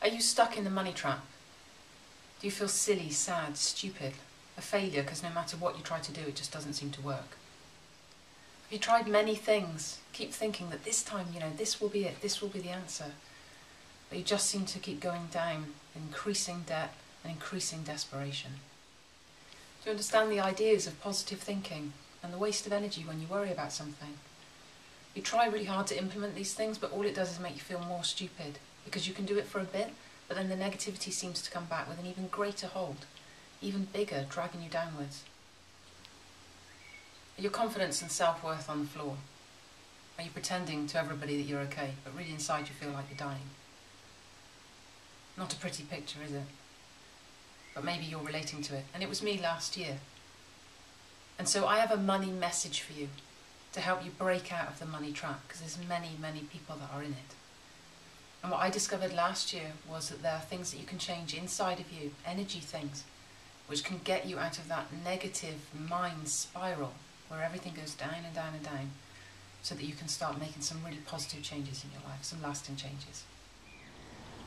Are you stuck in the money trap? Do you feel silly, sad, stupid, a failure because no matter what you try to do, it just doesn't seem to work? Have you tried many things? Keep thinking that this time, this will be it, this will be the answer. But you just seem to keep going down, increasing debt and increasing desperation. Do you understand the ideas of positive thinking and the waste of energy when you worry about something? You try really hard to implement these things, but all it does is make you feel more stupid, because you can do it for a bit, but then the negativity seems to come back with an even greater hold, even bigger, dragging you downwards. Are your confidence and self-worth on the floor? Are you pretending to everybody that you're okay, but really inside you feel like you're dying? Not a pretty picture, is it? But maybe you're relating to it, and it was me last year. And so I have a money message for you to help you break out of the money trap, because there's many, many people that are in it. And what I discovered last year was that there are things that you can change inside of you, energy things, which can get you out of that negative mind spiral where everything goes down and down and down, so that you can start making some really positive changes in your life, some lasting changes.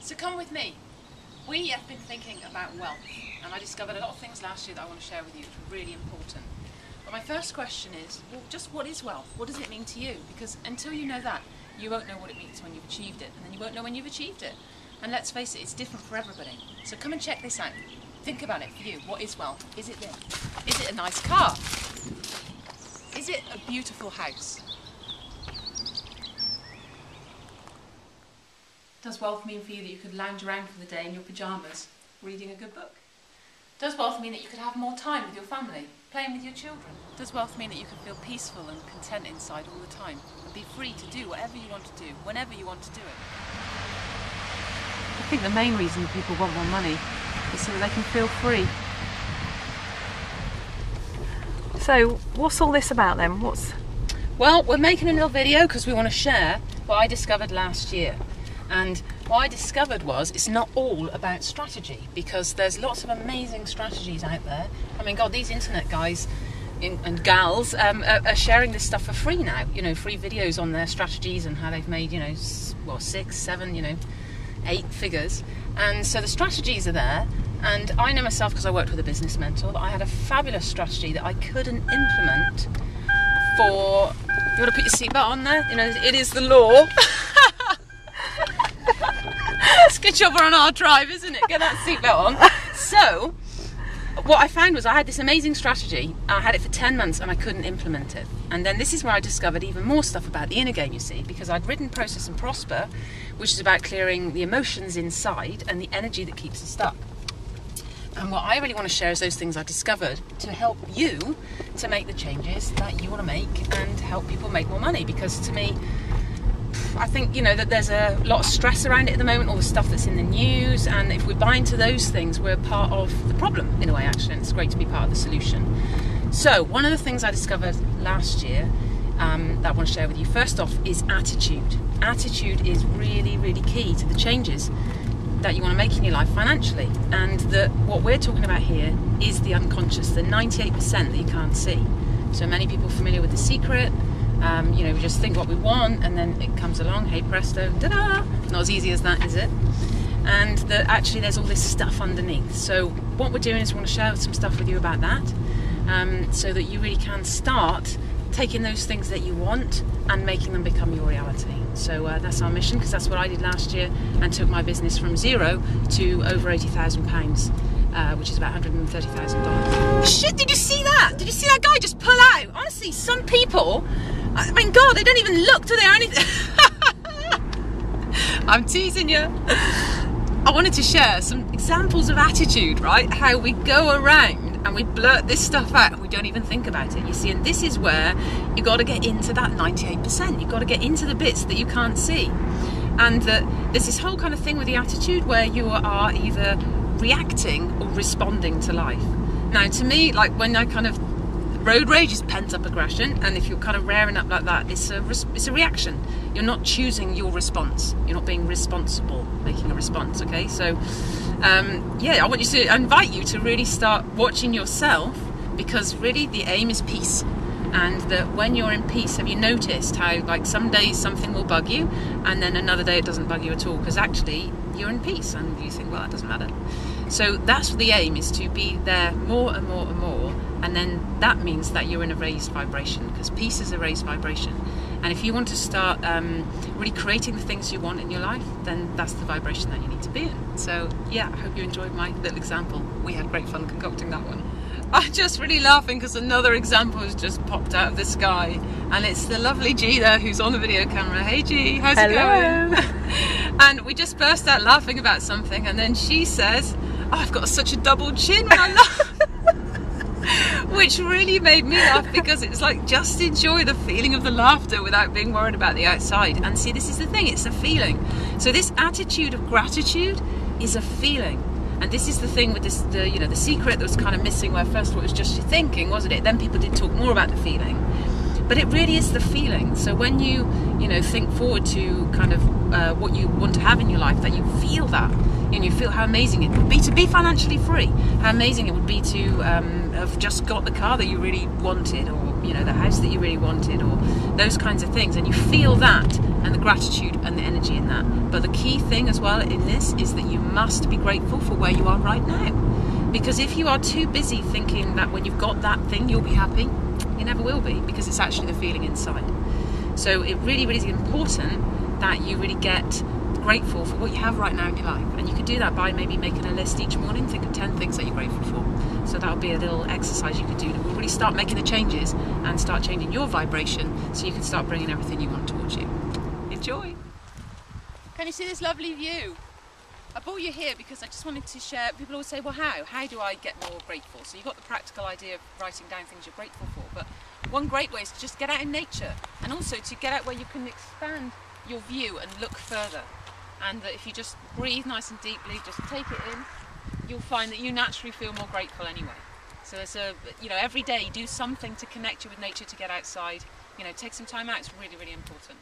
So come with me. We have been thinking about wealth, and I discovered a lot of things last year that I want to share with you, which are really important. But my first question is, well, just what is wealth? What does it mean to you? Because until you know that, you won't know what it means when you've achieved it, and then you won't know when you've achieved it. And let's face it, it's different for everybody. So come and check this out. Think about it for you. What is wealth? Is it this? Is it a nice car? Is it a beautiful house? Does wealth mean for you that you could lounge around for the day in your pyjamas, reading a good book? Does wealth mean that you could have more time with your family, playing with your children? Does wealth mean that you can feel peaceful and content inside all the time, and be free to do whatever you want to do, whenever you want to do it? I think the main reason people want more money is so that they can feel free. So, what's all this about then? Well, we're making a little video because we want to share what I discovered last year. And what I discovered was it's not all about strategy, because there's lots of amazing strategies out there. I mean, God, these internet guys and gals are sharing this stuff for free now. Free videos on their strategies and how they've made, 6, 7, 8 figures. And so the strategies are there. And I know myself, because I worked with a business mentor, that I had a fabulous strategy that I couldn't implement for... You want to put your seatbelt on there? It is the law. It's a good job we're on our drive, isn't it? Get that seatbelt on. So, what I found was I had this amazing strategy. I had it for 10 months and I couldn't implement it. And then this is where I discovered even more stuff about the inner game, you see, because I'd written Process and Prosper, which is about clearing the emotions inside and the energy that keeps us stuck. And what I really want to share is those things I discovered to help you to make the changes that you want to make and help people make more money. Because to me, I think, that there's a lot of stress around it at the moment, all the stuff that's in the news, and if we buy into those things, we're part of the problem, in a way, actually, and it's great to be part of the solution. So, one of the things I discovered last year that I want to share with you, first off, is attitude. Attitude is really, really key to the changes that you want to make in your life financially. And what we're talking about here is the unconscious, the 98% that you can't see. So many people are familiar with The Secret. We just think what we want, and then it comes along, hey presto, ta-da! Not as easy as that, is it? And actually there's all this stuff underneath. So what we're doing is we want to share some stuff with you about that, so that you really can start taking those things that you want and making them become your reality. So that's our mission, because that's what I did last year, and took my business from zero to over £80,000, which is about $130,000. Shit, did you see that? Did you see that guy just pull out? Honestly, some people, I mean, God, they don't even look, do they, or anything? I'm teasing you. I wanted to share some examples of attitude, right? How we go around and we blurt this stuff out and we don't even think about it, you see. And this is where you've got to get into that 98%. You've got to get into the bits that you can't see. And there's this whole kind of thing with the attitude where you are either reacting or responding to life. Now, to me, like when I kind of... Road rage is pent-up aggression, and if you're kind of raring up like that, it's a reaction. You're not choosing your response. You're not being responsible, making a response, okay? So, yeah, I invite you to really start watching yourself, because really the aim is peace. And that when you're in peace, have you noticed how like some days something will bug you and then another day it doesn't bug you at all, because actually you're in peace and you think, well, that doesn't matter. So that's the aim, is to be there more and more and more, and then that means that you're in a raised vibration, because peace is a raised vibration. And if you want to start really creating the things you want in your life, then that's the vibration that you need to be in. So yeah, I hope you enjoyed my little example. We had great fun concocting that one. I'm just really laughing because another example has just popped out of the sky, and it's the lovely G there who's on the video camera. Hey G, how's it going? And we just burst out laughing about something, and then she says, oh, I've got such a double chin when I laugh. Which really made me laugh, because it's like, just enjoy the feeling of the laughter without being worried about the outside. And see, this is the thing, it's a feeling. So this attitude of gratitude is a feeling. And this is the thing with this, the secret that was kind of missing, where first of all it was just your thinking, wasn't it? Then people did talk more about the feeling. But it really is the feeling. So when you think forward to kind of what you want to have in your life, that you feel that, and you feel how amazing it would be to be financially free, how amazing it would be to have just got the car that you really wanted, or the house that you really wanted, or those kinds of things, and you feel that, and the gratitude and the energy in that. But the key thing as well in this is that you must be grateful for where you are right now, because if you are too busy thinking that when you've got that thing you'll be happy, you never will be, because it's actually the feeling inside. So it really, really is important that you really get grateful for what you have right now in your life, and you can do that by maybe making a list each morning. Think of 10 things that you're grateful for. So that would be a little exercise you could do that will really start making the changes and start changing your vibration, so you can start bringing everything you want towards you. Enjoy! Can you see this lovely view? I brought you here because I just wanted to share. People always say, well, how do I get more grateful? So you've got the practical idea of writing down things you're grateful for, but one great way is to just get out in nature, and also to get out where you can expand your view and look further. And that if you just breathe nice and deeply, just take it in, you'll find that you naturally feel more grateful anyway. So there's every day do something to connect you with nature, to get outside, take some time out. It's really, really important.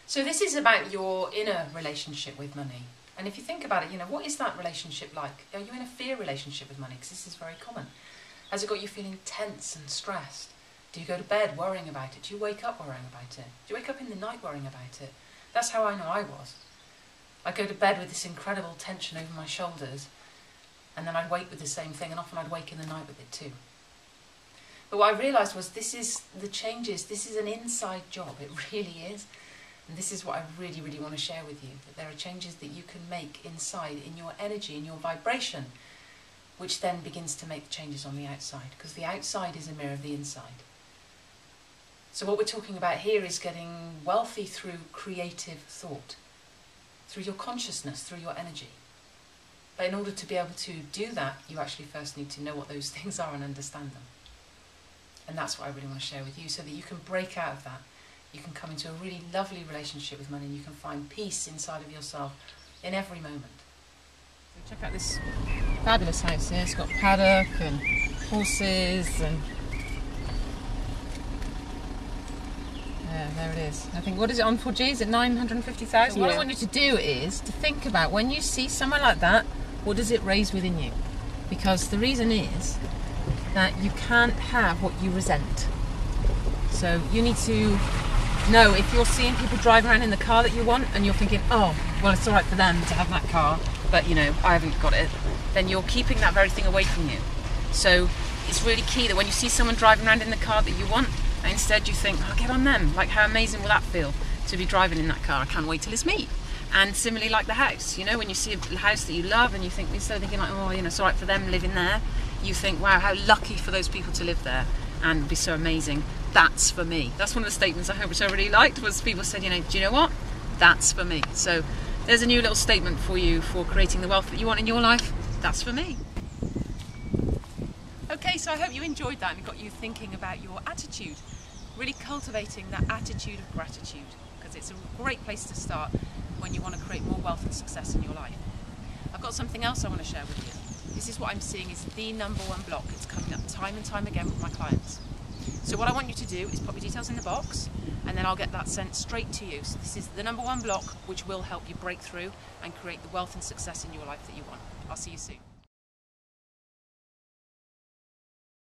So this is about your inner relationship with money. And if you think about it, what is that relationship like? Are you in a fear relationship with money? Because this is very common. Has it got you feeling tense and stressed? Do you go to bed worrying about it? Do you wake up worrying about it? Do you wake up in the night worrying about it? That's how I know I was. I'd go to bed with this incredible tension over my shoulders, and then I'd wake with the same thing, and often I'd wake in the night with it too. But what I realised was this is the changes, this is an inside job, it really is. And this is what I really, really want to share with you, that there are changes that you can make inside, in your energy, in your vibration, which then begins to make the changes on the outside, because the outside is a mirror of the inside. So what we're talking about here is getting wealthy through creative thought, through your consciousness, through your energy. But in order to be able to do that, you actually first need to know what those things are and understand them. And that's what I really want to share with you, so that you can break out of that. You can come into a really lovely relationship with money, and you can find peace inside of yourself in every moment. So check out this fabulous house here. It's got paddock and horses, and yeah, there it is. I think, what is it on for, G? Is it 950,000? Yeah. What I want you to do is to think about, when you see somewhere like that, what does it raise within you? Because the reason is that you can't have what you resent. So you need to know, if you're seeing people driving around in the car that you want, and you're thinking, oh, well, it's all right for them to have that car, but I haven't got it, then you're keeping that very thing away from you. So it's really key that when you see someone driving around in the car that you want, instead you think, oh, get on them. Like, how amazing will that feel to be driving in that car? I can't wait till it's me. And similarly, like the house, when you see a house that you love, and you think, instead of thinking like, oh, it's all right for them living there, you think, wow, how lucky for those people to live there, and it'd be so amazing. That's for me. That's one of the statements I hope which I really liked, was people said, do you know what? That's for me. So there's a new little statement for you for creating the wealth that you want in your life. That's for me. Okay, so I hope you enjoyed that and got you thinking about your attitude, really cultivating that attitude of gratitude, because it's a great place to start when you want to create more wealth and success in your life. I've got something else I want to share with you. This is what I'm seeing is the #1 block. It's coming up time and time again with my clients. So what I want you to do is pop your details in the box, and then I'll get that sent straight to you. So this is the #1 block, which will help you break through and create the wealth and success in your life that you want. I'll see you soon.